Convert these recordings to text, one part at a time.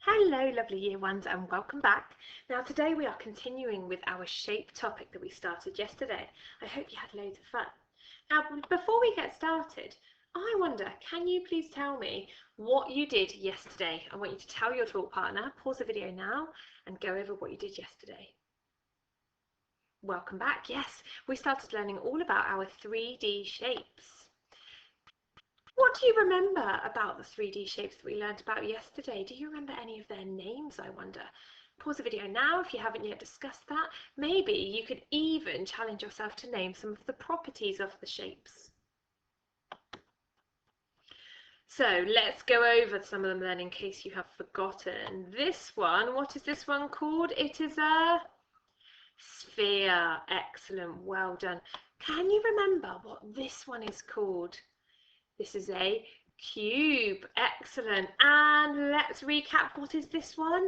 Hello lovely year ones and welcome back. Now today we are continuing with our shape topic that we started yesterday. I hope you had loads of fun. Now before we get started, I wonder, can you please tell me what you did yesterday? I want you to tell your talk partner, pause the video now and go over what you did yesterday. Welcome back. Yes, we started learning all about our 3D shapes. What do you remember about the 3D shapes that we learned about yesterday? Do you remember any of their names, I wonder? Pause the video now if you haven't yet discussed that. Maybe you could even challenge yourself to name some of the properties of the shapes. So let's go over some of them then in case you have forgotten. This one, what is this one called? It is a sphere. Excellent, well done. Can you remember what this one is called? This is a cube. Excellent. And let's recap. What is this one?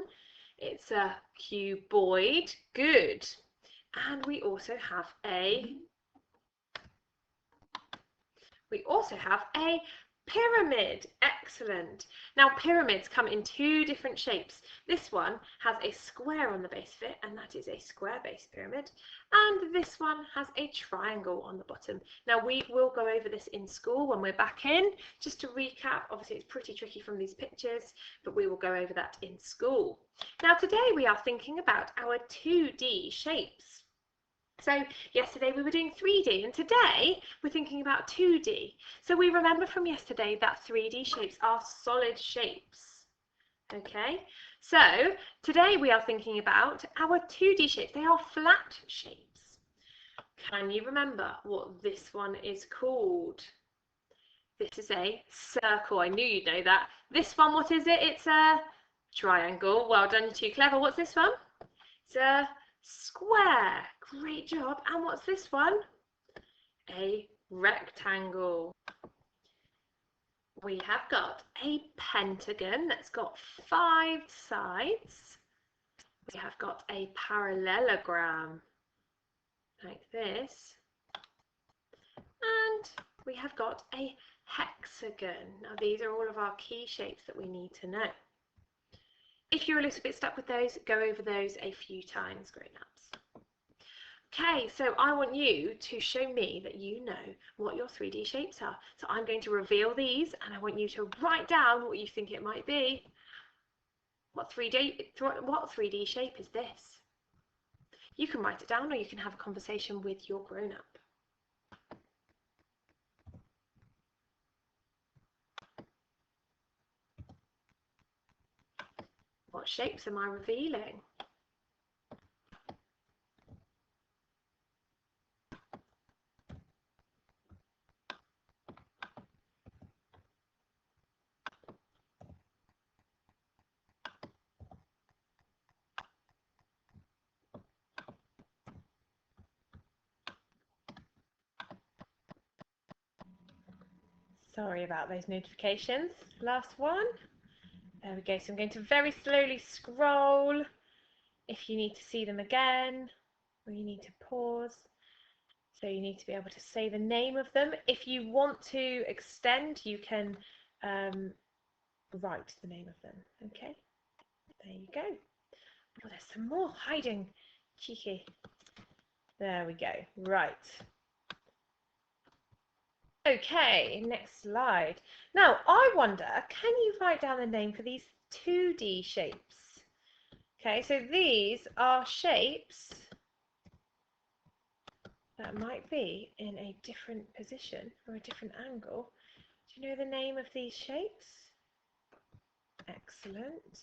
It's a cuboid. Good. And we also have a pyramid. Excellent. Now pyramids come in two different shapes. This one has a square on the base of it, and that is a square base pyramid. And this one has a triangle on the bottom. Now we will go over this in school when we're back in. Just to recap, obviously it's pretty tricky from these pictures, but we will go over that in school. Now today we are thinking about our 2D shapes. So yesterday we were doing 3D and today we're thinking about 2D. So we remember from yesterday that 3D shapes are solid shapes. Okay, so today we are thinking about our 2D shapes. They are flat shapes. Can you remember what this one is called? This is a circle. I knew you'd know that. This one, what is it? It's a triangle. Well done, you're too clever. What's this one? It's a square. Great job. And what's this one? A rectangle. We have got a pentagon that's got 5 sides. We have got a parallelogram like this. And we have got a hexagon. Now these are all of our key shapes that we need to know. If you're a little bit stuck with those, go over those a few times, grown-ups. Okay, so I want you to show me that you know what your 3D shapes are. So I'm going to reveal these and I want you to write down what you think it might be. What 3D shape is this? You can write it down or you can have a conversation with your grown-up. What shapes am I revealing? Sorry about those notifications. Last one. There we go. So I'm going to very slowly scroll. If you need to see them again, or you need to pause. So you need to be able to say the name of them. If you want to extend, you can write the name of them. Okay, there you go. Oh, there's some more hiding. Cheeky. There we go. Right. Okay, next slide. Now, I wonder, can you write down the name for these 2D shapes? Okay, so these are shapes that might be in a different position or a different angle. Do you know the name of these shapes? Excellent.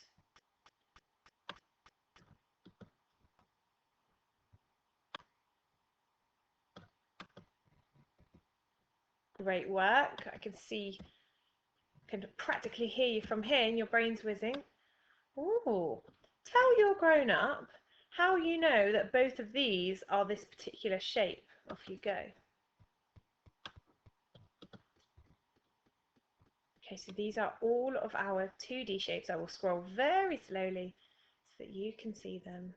Great work. I can see, I can practically hear you from here and your brain's whizzing. Ooh. Tell your grown-up how you know that both of these are this particular shape. Off you go. Okay, so these are all of our 2D shapes. I will scroll very slowly so that you can see them.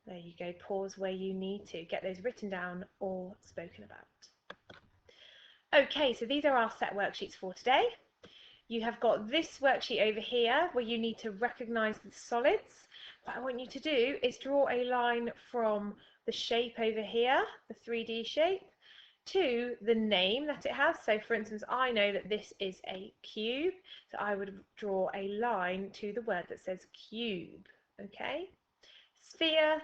There you go. Pause where you need to. Get those written down or spoken about. Okay, so these are our set worksheets for today. You have got this worksheet over here where you need to recognise the solids. What I want you to do is draw a line from the shape over here, the 3D shape, to the name that it has. So for instance, I know that this is a cube, so I would draw a line to the word that says cube, okay? Sphere,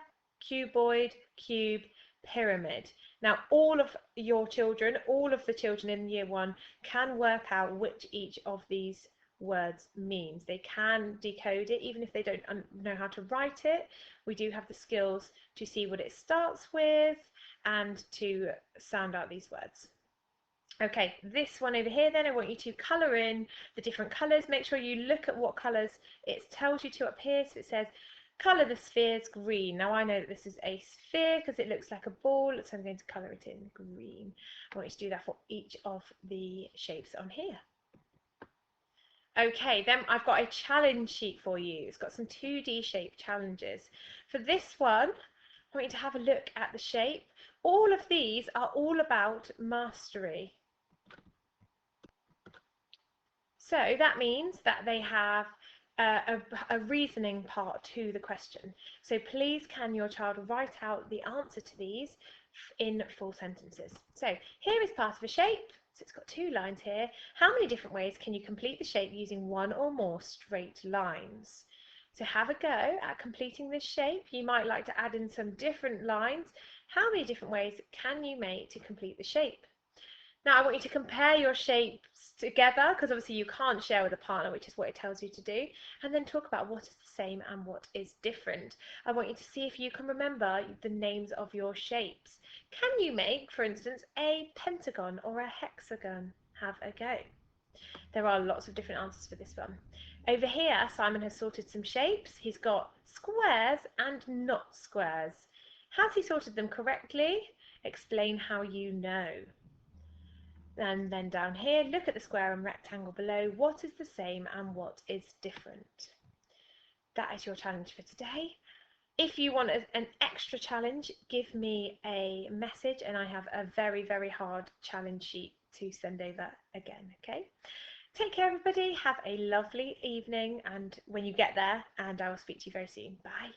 cuboid, cube, pyramid. Now all of your children, all of the children in year one can work out which each of these words means. They can decode it even if they don't know how to write it. We do have the skills to see what it starts with and to sound out these words. Okay, this one over here then, I want you to colour in the different colours. Make sure you look at what colours it tells you to up here. So it says colour the spheres green. Now I know that this is a sphere because it looks like a ball, so I'm going to colour it in green. I want you to do that for each of the shapes on here. Okay, then I've got a challenge sheet for you. It's got some 2D shape challenges. For this one, I want you to have a look at the shape. All of these are all about mastery. So that means that they have a reasoning part to the question. So please can your child write out the answer to these in full sentences. So here is part of a shape. So it's got 2 lines here. How many different ways can you complete the shape using 1 or more straight lines? So have a go at completing this shape. You might like to add in some different lines. How many different ways can you make to complete the shape? Now I want you to compare your shapes together because obviously you can't share with a partner, which is what it tells you to do, and then talk about what is the same and what is different. I want you to see if you can remember the names of your shapes. Can you make, for instance, a pentagon or a hexagon? Have a go. There are lots of different answers for this one. Over here, Simon has sorted some shapes. He's got squares and not squares. Has he sorted them correctly? Explain how you know. And then down here, look at the square and rectangle below. What is the same and what is different? That is your challenge for today. If you want an extra challenge, give me a message and I have a very, very hard challenge sheet to send over again, okay? Take care, everybody. Have a lovely evening and when you get there, and I will speak to you very soon. Bye.